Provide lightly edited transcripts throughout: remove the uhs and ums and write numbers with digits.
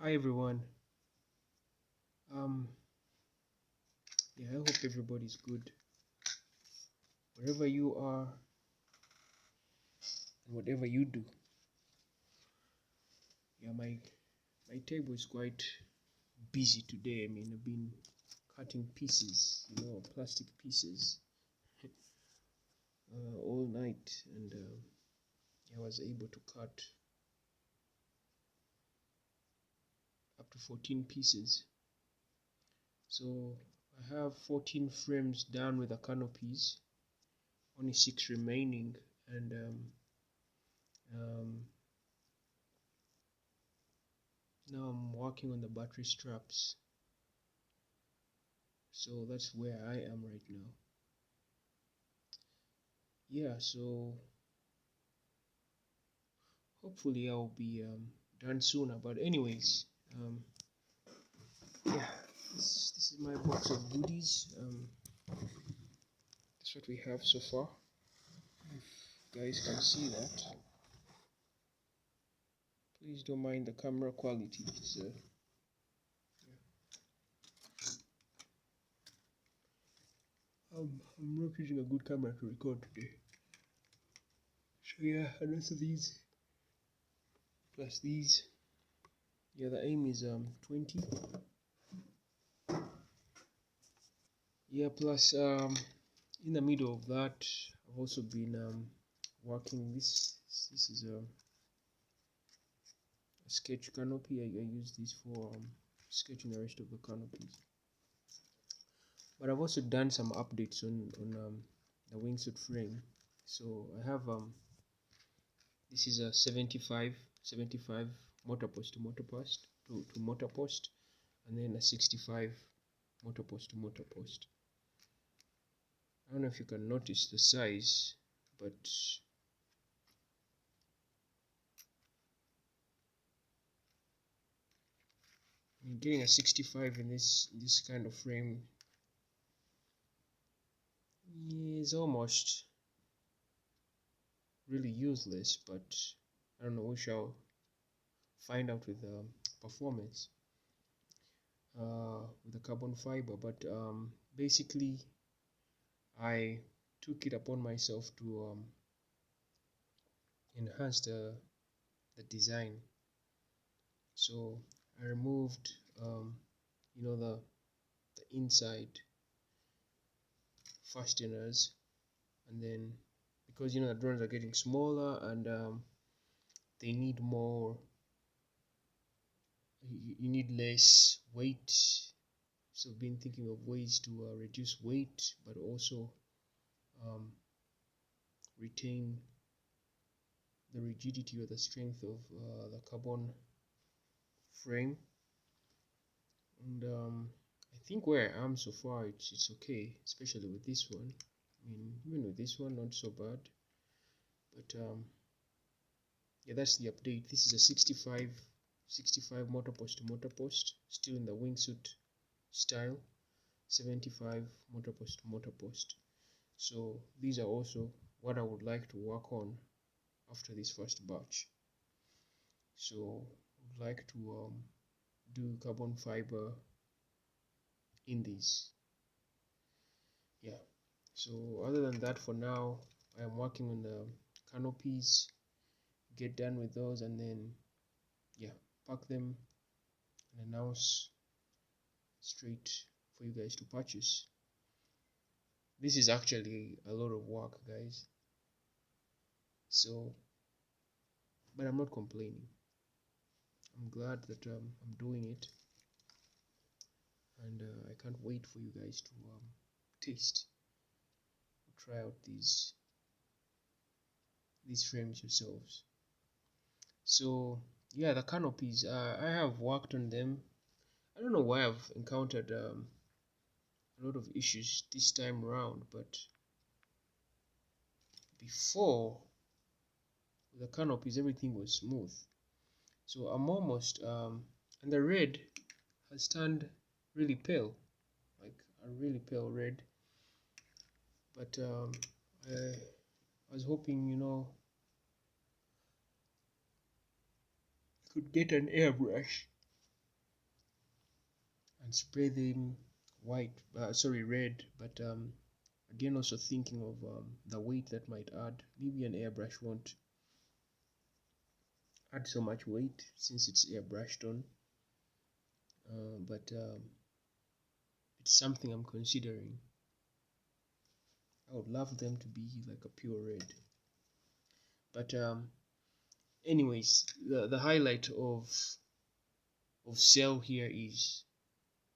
Hi everyone. Um, yeah, I hope everybody's good wherever you are and whatever you do. Yeah, my table is quite busy today. I mean, I've been cutting pieces, plastic pieces, all night, and I was able to cut up to 14 pieces. So I have 14 frames done with the canopies, only 6 remaining, and um, now I'm working on the battery straps. So that's where I am right now. Yeah, so hopefully I'll be done sooner. But anyways, yeah, this is my box of goodies. That's what we have so far. If you guys can see that, please don't mind the camera quality. Yeah. I'm not using a good camera to record today. So yeah, and also these plus these. Yeah, the aim is 20. Yeah, plus in the middle of that, I've also been working. This is a sketch canopy. I use this for sketching the rest of the canopies. But I've also done some updates on the wingsuit frame. So I have this is a 75 motor post to motor post to motor post, and then a 65 motor post to motor post. I don't know if you can notice the size, but I mean, getting a 65 in this kind of frame is almost really useless, but I don't know, we shall find out with the performance with the carbon fiber. But basically I took it upon myself to enhance the design. So I removed the inside fasteners, and then because the drones are getting smaller and they need more, you need less weight. So I've been thinking of ways to reduce weight but also um, retain the rigidity or the strength of the carbon frame. And I think where I am so far, it's okay, especially with this one. I mean, even with this one, not so bad. But yeah, that's the update. This is a 65 motor post to motor post, still in the wingsuit style. 75 motor post to motor post. So these are also what I would like to work on after this first batch. So I would like to do carbon fiber in these. Yeah, so other than that, for now I am working on the canopies, get done with those, and then yeah, pack them and announce straight for you guys to purchase. This is actually a lot of work, guys, so but I'm not complaining. I'm glad that I'm doing it, and I can't wait for you guys to taste or try out these frames yourselves. So yeah, the canopies, I have worked on them. I don't know why I've encountered a lot of issues this time around, but before with the canopies everything was smooth. So I'm almost and the red has turned really pale, like a really pale red. But I was hoping, I could get an airbrush and spray them red. But again, also thinking of the weight that might add. Maybe an airbrush won't add so much weight since it's airbrushed on, but it's something I'm considering. I would love them to be like a pure red. But anyways, the highlight of Cell here is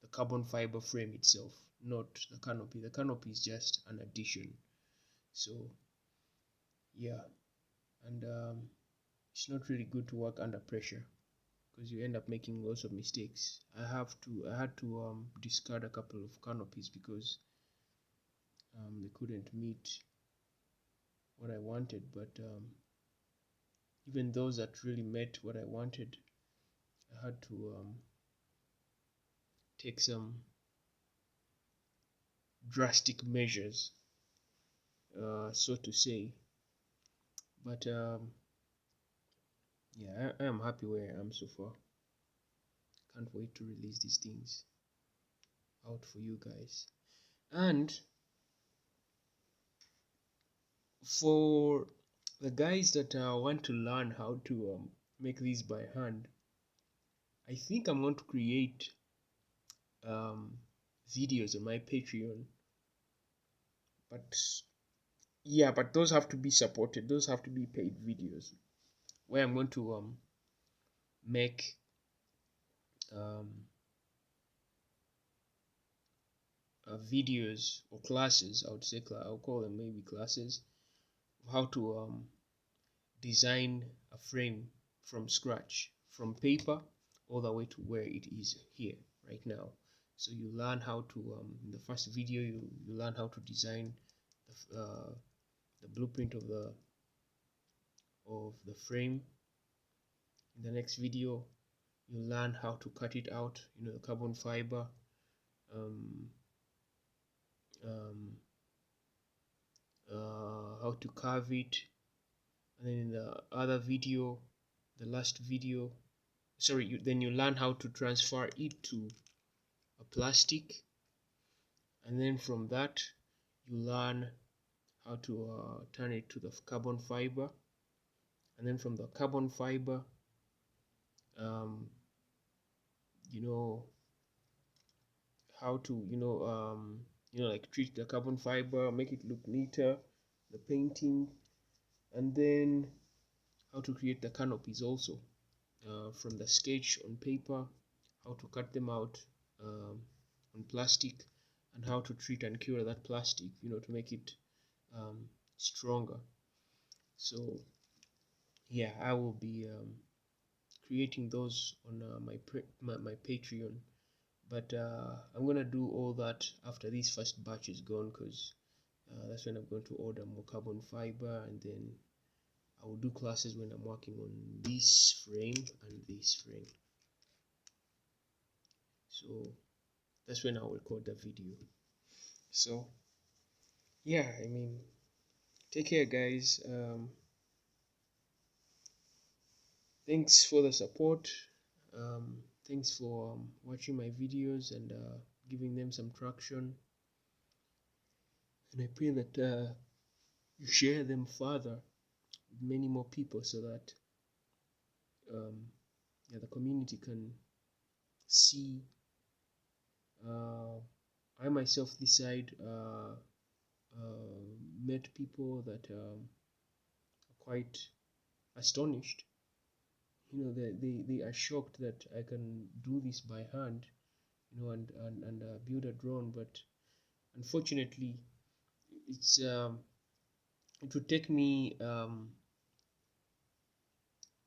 the carbon fiber frame itself, not the canopy. The canopy is just an addition. So yeah, and it's not really good to work under pressure because you end up making lots of mistakes. I had to discard a couple of canopies because they couldn't meet what I wanted. But even those that really met what I wanted, I had to take some drastic measures, so to say. But yeah, I am happy where I am so far. Can't wait to release these things out for you guys. And for the guys that want to learn how to make these by hand, I think I'm going to create um, videos on my Patreon. But yeah, but those have to be supported. Those have to be paid videos where I'm going to make um, videos or classes. I would say I'll call them maybe classes of how to design a frame from scratch, from paper all the way to where it is here right now. So you learn how to in the first video you learn how to design the blueprint of the frame. In the next video you learn how to cut it out, the carbon fiber, um, um, how to carve it. And then in the other video, the last video, then you learn how to transfer it to a plastic, and then from that you learn how to turn it to the carbon fiber, and then from the carbon fiber um, you know how to like treat the carbon fiber, make it look neater, the painting, and then how to create the canopies also, from the sketch on paper, how to cut them out on plastic, and how to treat and cure that plastic, to make it stronger. So yeah, I will be creating those on my Patreon, but I'm gonna do all that after this first batch is gone, because that's when I'm going to order more carbon fiber, and then I will do classes when I'm working on this frame and this frame. So that's when I'll record the video. So yeah, I mean, take care guys. Thanks for the support. Thanks for watching my videos and giving them some traction, and I pray that you share them further with many more people, so that the community can see. I myself this side met people that are quite astonished. They are shocked that I can do this by hand, and build a drone. But unfortunately, it's it would take me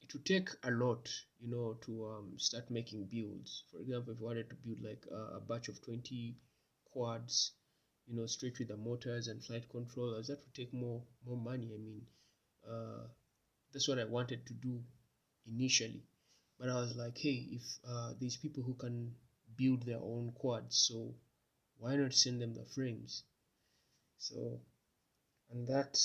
it would take a lot, to start making builds. For example, if I wanted to build like a batch of 20 quads, straight with the motors and flight controllers, that would take more money. I mean, that's what I wanted to do initially, but I was like, hey, if these people who can build their own quads, so why not send them the frames? So, and that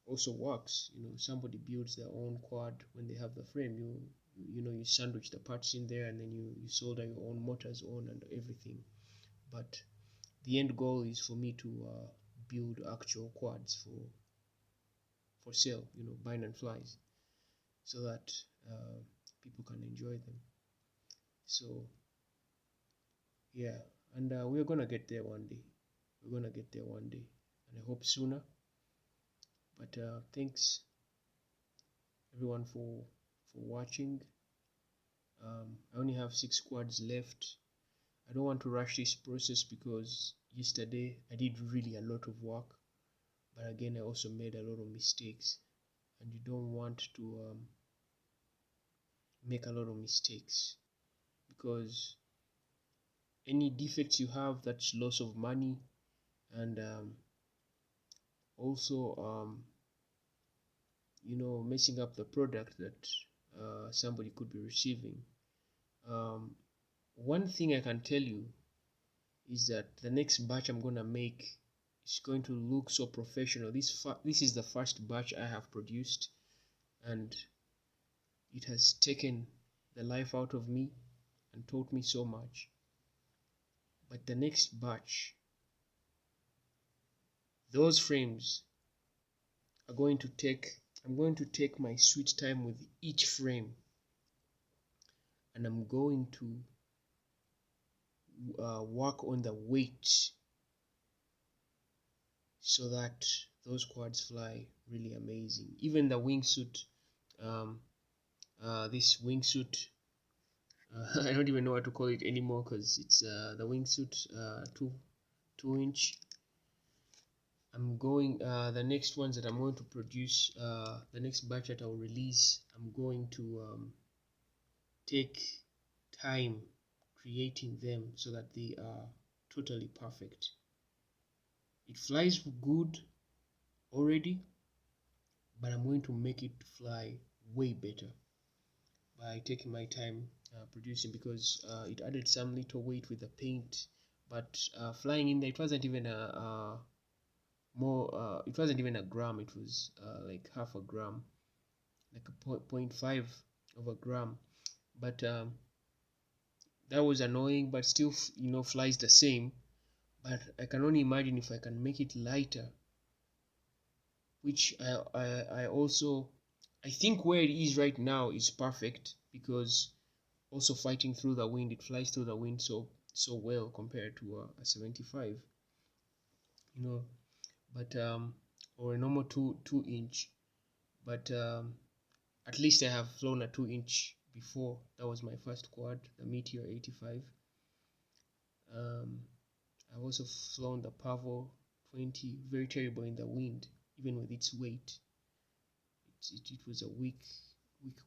also works. Somebody builds their own quad when they have the frame. you sandwich the parts in there, and then you solder your own motors on and everything. But the end goal is for me to build actual quads for sale, bind and flies, so that people can enjoy them. So yeah, and we're gonna get there one day. We're gonna get there one day, and I hope sooner. But thanks everyone for watching. I only have 6 quads left. I don't want to rush this process because yesterday I did really a lot of work, but again I also made a lot of mistakes, and you don't want to make a lot of mistakes, because any defects you have, that's loss of money, and also messing up the product that somebody could be receiving. One thing I can tell you is that the next batch I'm gonna make is going to look so professional. This is the first batch I have produced, and it has taken the life out of me and taught me so much. But the next batch, those frames are going to take I'm going to take my sweet time with each frame, and I'm going to work on the weight so that those quads fly really amazing. Even the wingsuit, this wingsuit, I don't even know what to call it anymore, because it's the wingsuit 2-inch. I'm going the next ones that I'm going to produce, the next batch that I'll release, I'm going to take time creating them so that they are totally perfect. It flies good already, but I'm going to make it fly way better by taking my time producing, because it added some little weight with the paint, but flying in there, it wasn't even it wasn't even a gram. It was like half a gram, like a 0.5 of a gram. But that was annoying, but still flies the same. But I can only imagine if I can make it lighter, which I also, I think where it is right now is perfect, because also fighting through the wind, it flies through the wind so well compared to a 75, but or a normal 2-inch. But at least I have flown a 2-inch before. That was my first quad, the Meteor 85. I've also flown the Pavo 20, very terrible in the wind, even with its weight. It was a weak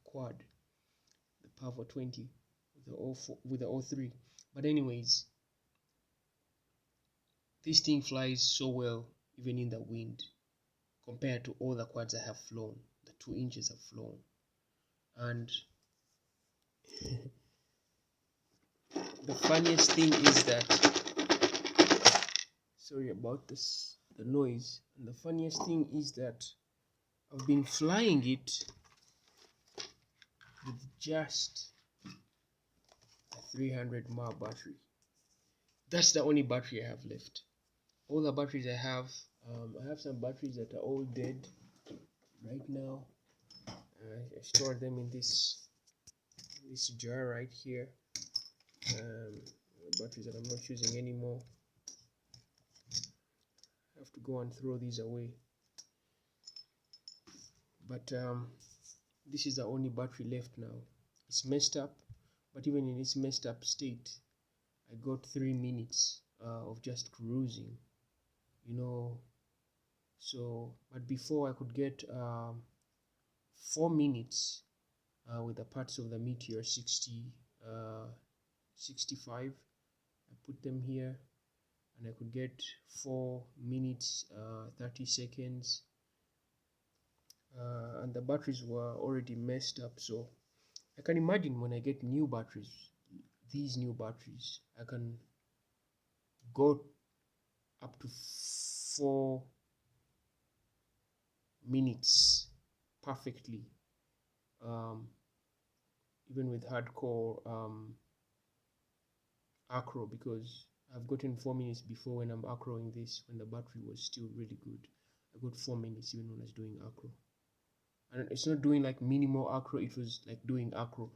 quad, the Pavo 20 with the 03. But anyways, this thing flies so well even in the wind compared to all the quads I have flown, the 2 inches I've flown. And the funniest thing is that, sorry about this, the noise. And the funniest thing is that I've been flying it with just a 300 mAh battery. That's the only battery I have left. All the batteries I have some batteries that are all dead right now. I stored them in this jar right here. Batteries that I'm not using anymore. I have to go and throw these away. But this is the only battery left now. It's messed up, but even in its messed up state, I got 3 minutes of just cruising, so, but before I could get 4 minutes with the parts of the Meteor 65. I put them here, and I could get 4 minutes 30 seconds, and the batteries were already messed up. So I can imagine when I get new batteries, these new batteries, I can go up to 4 minutes perfectly. even with hardcore acro, because I've gotten 4 minutes before when I'm acroing this, when the battery was still really good. I got 4 minutes even when I was doing acro. And it's not doing like minimal acro, it was like doing acro.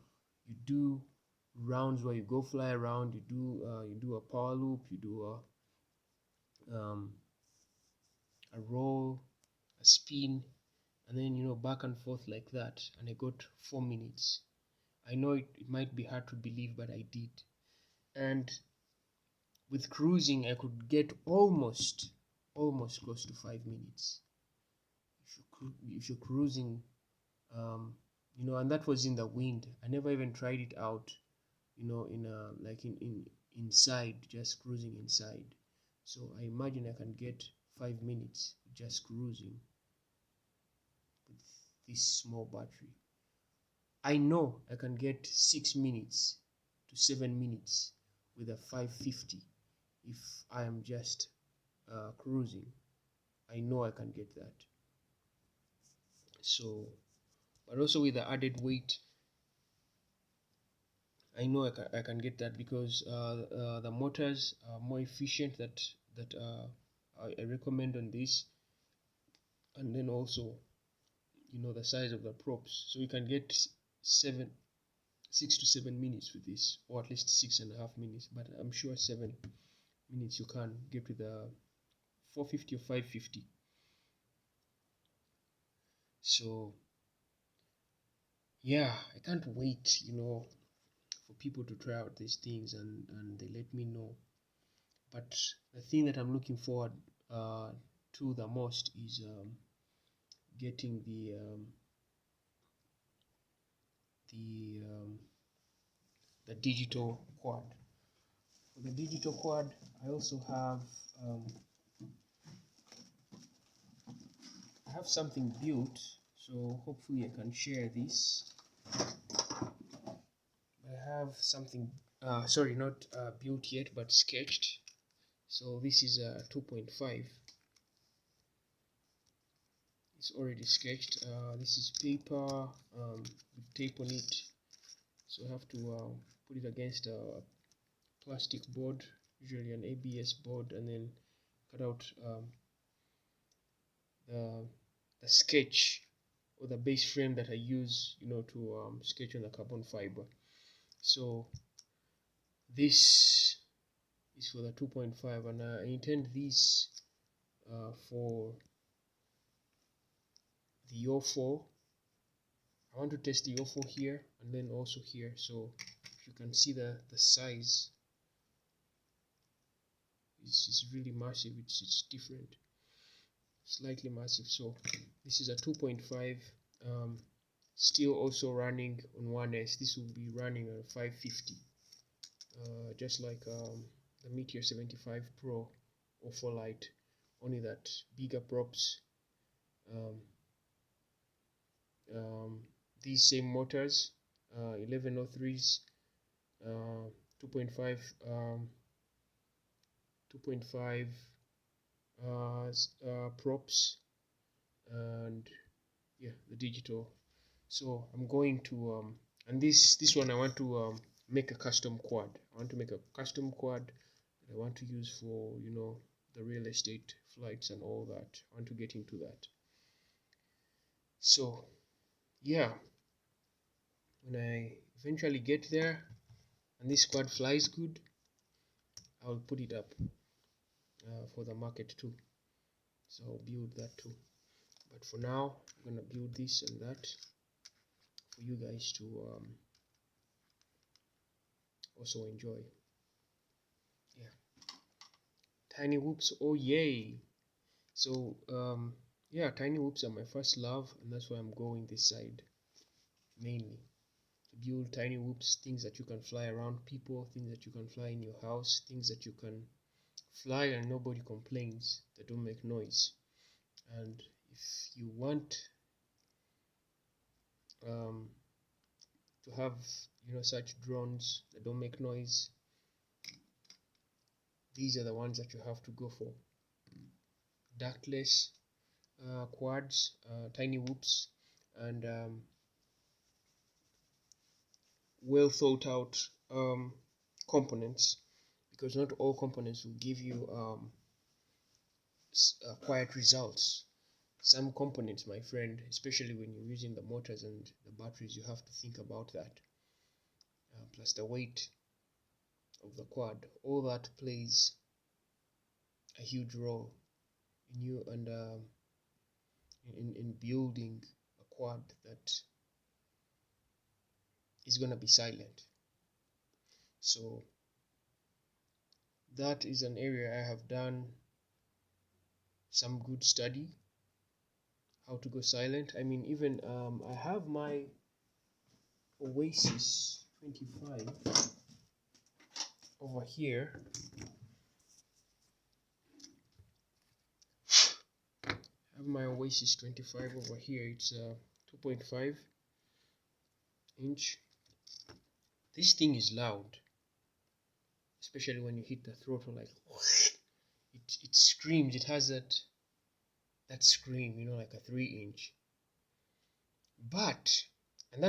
You do rounds where you go fly around, you do a power loop, you do a roll, a spin, and then back and forth like that. And I got 4 minutes. I know it might be hard to believe, but I did. And with cruising, I could get almost close to 5 minutes if you're cruising. And that was in the wind. I never even tried it out, in like in inside, just cruising inside. So I imagine I can get 5 minutes just cruising with this small battery. I know I can get 6 minutes to 7 minutes with a 550 if I am just cruising. I know I can get that. So, but also with the added weight, I know I can get that, because the motors are more efficient that I recommend on this, and then also the size of the props, so you can get 6 to 7 minutes with this, or at least 6.5 minutes. But I'm sure 7 minutes you can get with a 450 or 550. So yeah, I can't wait, for people to try out these things, and they let me know. But the thing that I'm looking forward to the most is getting the um, the digital quad. For the digital quad, I also have something built, so hopefully I can share this. I have something, sorry, not built yet, but sketched. So this is a 2.5. It's already sketched. This is paper with tape on it, so I have to put it against a plastic board, usually an ABS board, and then cut out the sketch, or the base frame that I use, to sketch on the carbon fiber. So this is for the 2.5, and I intend this for the O4. I want to test the O4 here and then also here, so if you can see the size, it's really massive. It's different, slightly massive. So this is a 2.5, still also running on 1S. This will be running on 550, just like the Meteor 75 Pro O4 Lite, only that bigger props. These same motors, 1103s, 2.5 props, and yeah, the digital. So I'm going to and this one I want to make a custom quad. I want to make a custom quad that I want to use for the real estate flights and all that. I want to get into that. So yeah, when I eventually get there and this quad flies good, I'll put it up for the market too. So I'll build that too. But for now, I'm gonna build this and that for you guys to also enjoy. Yeah, tiny whoops. Oh yay! So yeah, tiny whoops are my first love, and that's why I'm going this side mainly. To build tiny whoops, things that you can fly around people, things that you can fly in your house, things that you can fly and nobody complains, they don't make noise. And if you want to have such drones that don't make noise, these are the ones that you have to go for. Ductless quads, tiny whoops, and well thought out components, because not all components will give you quiet results. Some components, my friend, especially when you're using the motors and the batteries, you have to think about that. Plus the weight of the quad, all that plays a huge role in you and in building a quad that is going to be silent. So that is an area I have done some good study, how to go silent. I mean, even I have my Oasis 25 over here. I have my Oasis 25 over here. It's 2.5 inch. This thing is loud, especially when you hit the throttle, like it screams. It has that scream, like a 3 inch. But and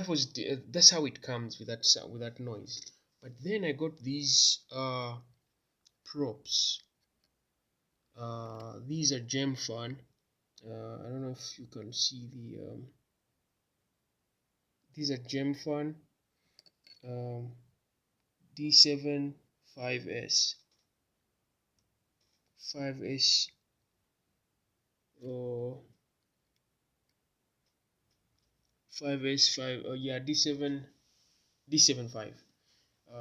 that's how it comes with that sound, with that noise. But then I got these props. These are gem fan. I don't know if you can see these are gem fan D7 5S 5S or 5S 5, yeah, D7 5.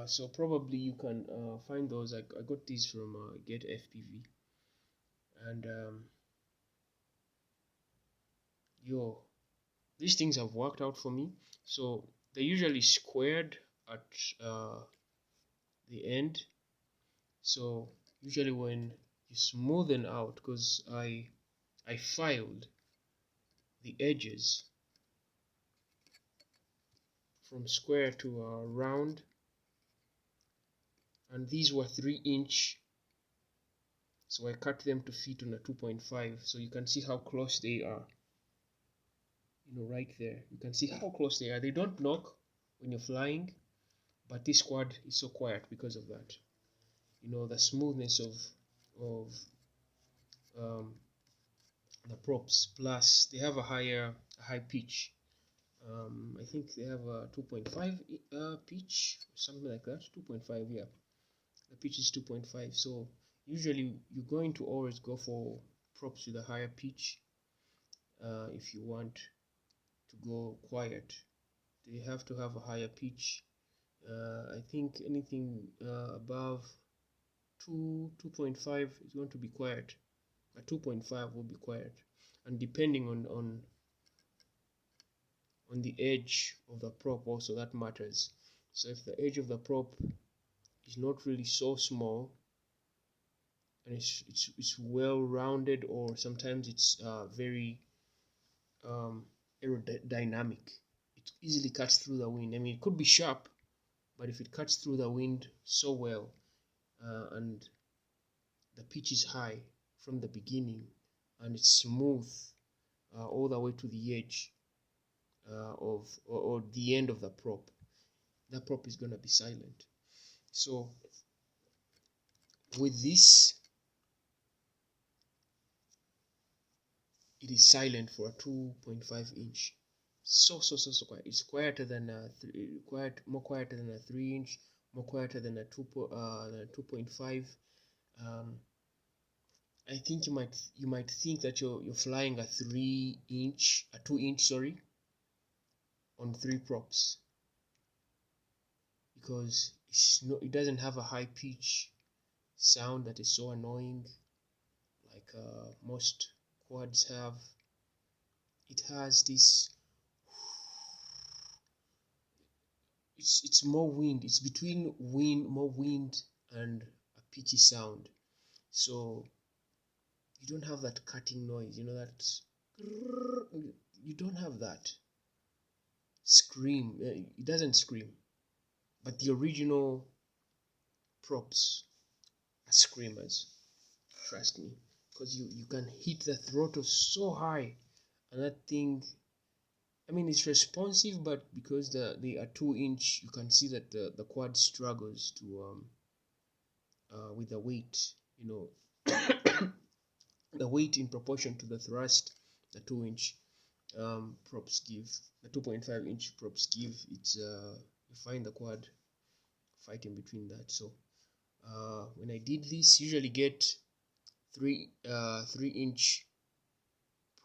So probably you can find those. I got these from Get FPV, and yo, these things have worked out for me. So they're usually squared at the end. So usually when you smoothen out, because I filed the edges from square to round, and these were 3 inch, so I cut them to fit on a 2.5, so you can see how close they are. Right there, you can see how close they are. They don't knock when you're flying, but this quad is so quiet because of that. The smoothness of the props, plus they have a high pitch. I think they have a 2.5 pitch, something like that. 2.5, yeah. The pitch is 2.5. So usually you're going to always go for props with a higher pitch if you want to go quiet. They have to have a higher pitch. I think anything above 2.5 is going to be quiet. A 2.5 will be quiet, and depending on the edge of the prop also, that matters. So if the edge of the prop is not really so small, and it's well rounded, or sometimes it's very aerodynamic, it easily cuts through the wind. I mean, it could be sharp, but if it cuts through the wind so well, and the pitch is high from the beginning, and it's smooth all the way to the edge of or the end of the prop, that prop is going to be silent. So with this, it is silent for a 2.5 inch. So quiet. It's quieter than more quieter than a 3 inch, more quieter than a 2.5. I think you might think that you're flying a 3 inch, a 2 inch, sorry, on 3 props, because it doesn't have a high pitch sound that is so annoying like most quads have. It has this, it's more wind, it's between more wind and a pitchy sound, so you don't have that cutting noise, that you don't have that scream. It doesn't scream, but the original props are screamers, trust me, because you can hit the throttle so high, and that thing, I mean, it's responsive, but because they are 2 inch, you can see that the quad struggles to with the weight. You know, the weight in proportion to the thrust the 2 inch props give, the 2.5 inch props give. It's you find the quad fighting between that. So when I did this, usually get 3 inch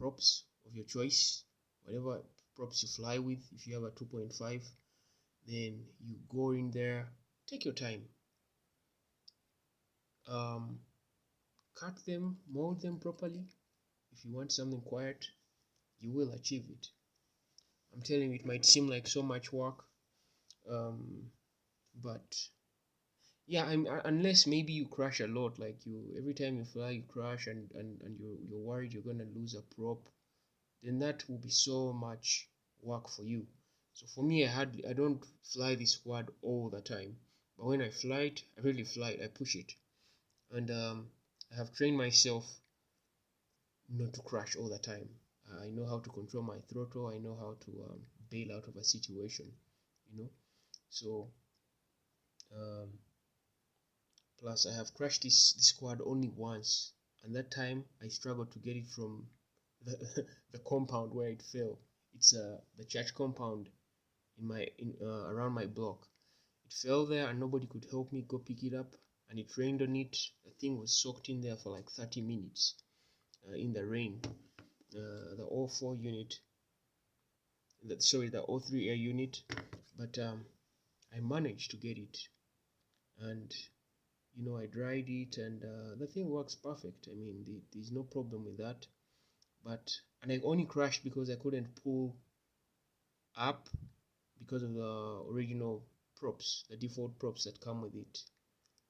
props of your choice, whatever props you fly with. If you have a 2.5, then you go in there, take your time, um, cut them, mold them properly. If you want something quiet, you will achieve it. I'm telling you, it might seem like so much work, but yeah, unless maybe you crash a lot, like you every time you fly you crash, and you're worried you're gonna lose a prop, then that will be so much work for you. So for me, I don't fly this quad all the time, but when I fly it, I really fly it, I push it. And I have trained myself not to crash all the time. I know how to control my throttle, I know how to bail out of a situation, you know. So um, plus I have crashed this quad only once, and that time I struggled to get it from the compound where it fell. It's the church compound in around my block. It fell there and nobody could help me go pick it up, and it rained on it. The thing was soaked in there for like 30 minutes in the rain. The O4 unit, the O3 air unit, but I managed to get it, and I dried it, and the thing works perfect. I mean, there's no problem with that. But and I only crashed because I couldn't pull up because of the original props, the default props that come with it.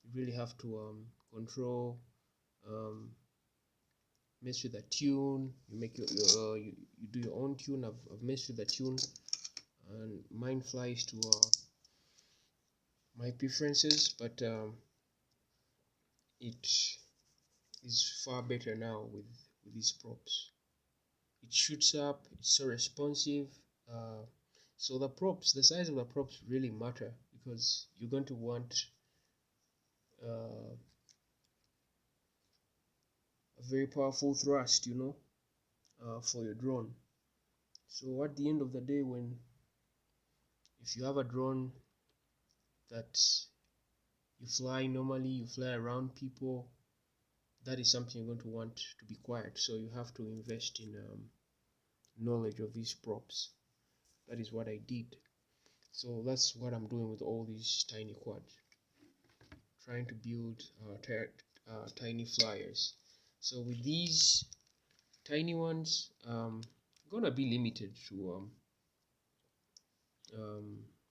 You really have to control, um, mess with the tune. You make you do your own tune. I've messed with the tune, and mine flies to my preferences, but it is far better now with these props. It shoots up. It's so responsive. So the size of the props really matter, because you're going to want uh, a very powerful thrust, for your drone. So at the end of the day, if you have a drone that you fly normally, you fly around people, that is something you're going to want to be quiet. So you have to invest in knowledge of these props. That is what I did. So that's what I'm doing with all these tiny quads, trying to build tiny flyers. So with these tiny ones, gonna be limited to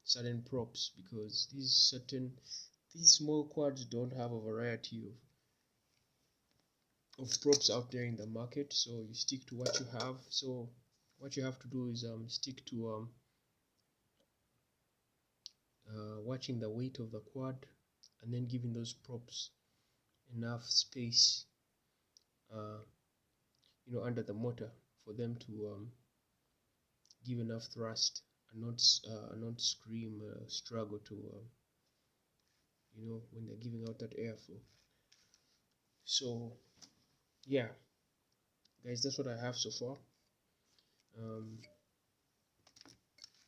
certain props, because these small quads don't have a variety of props out there in the market. So you stick to what you have. So what you have to do is stick to watching the weight of the quad, and then giving those props enough space uh, under the motor for them to give enough thrust, and not scream, struggle to when they're giving out that airflow. So yeah, guys, that's what I have so far.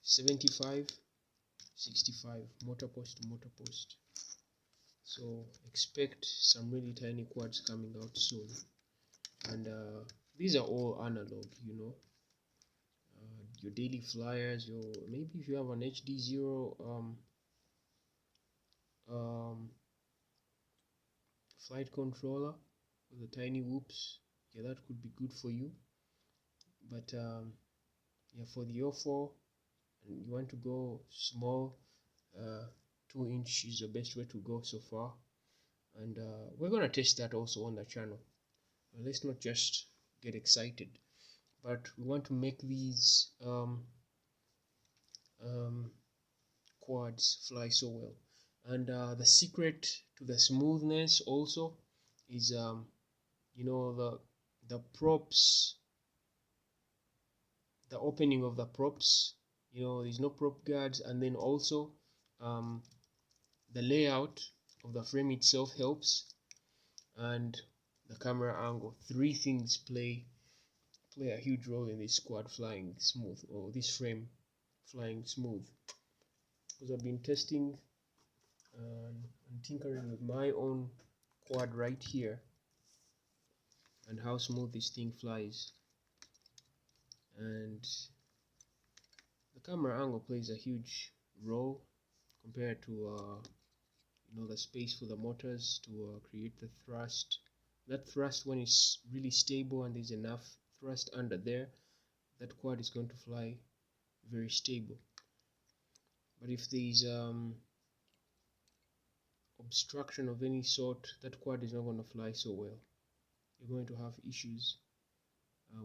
75, 65, motor post to motor post. So expect some really tiny quads coming out soon, and these are all analog, your daily flyers, maybe if you have an HD0 um, flight controller with the tiny whoops, yeah, that could be good for you. But yeah, for the O4, and you want to go small, 2 inch is the best way to go so far. And we're gonna test that also on the channel. Let's not just get excited, but we want to make these quads fly so well. And the secret to the smoothness also is the props the opening of the props. There's no prop guards, and then also um, the layout of the frame itself helps, and the camera angle. Three things play a huge role in this quad flying smooth, or this frame flying smooth, because I've been testing and tinkering with my own quad right here, and how smooth this thing flies. And the camera angle plays a huge role compared to the space for the motors to create the thrust. That thrust, when it's really stable and there's enough thrust under there, that quad is going to fly very stable. But if there's obstruction of any sort, that quad is not going to fly so well. You're going to have issues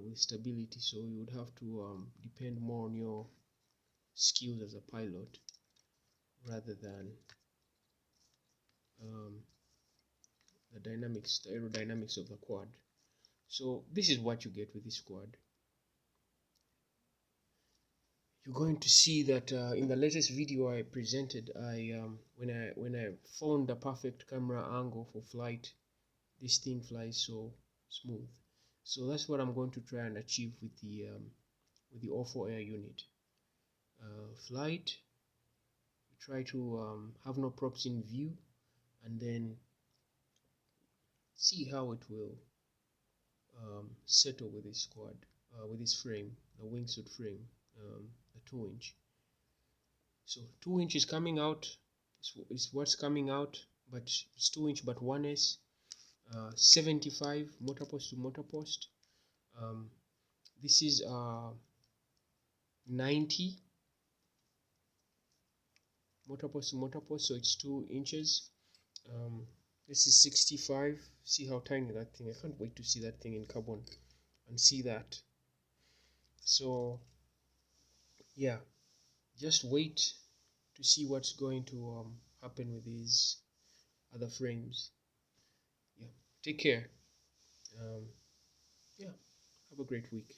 with stability, so you would have to depend more on your skills as a pilot rather than the aerodynamics of the quad. So this is what you get with this quad. You're going to see that in the latest video I presented, when I found the perfect camera angle for flight, this thing flies so smooth. So that's what I'm going to try and achieve with the O4 Air unit. Flight, try to have no props in view, and then see how it will settle with this quad, with this frame, the wingsuit frame, the 2-inch. So 2-inch is coming out. It's what's coming out, but it's 2-inch, but 1S, 75 motor post to motor post. This is 90 motor post to motor post, so it's 2 inches. This is 65. See how tiny that thing. I can't wait to see that thing in carbon and see that. So yeah, just wait to see what's going to happen with these other frames. Yeah, take care. Yeah, have a great week.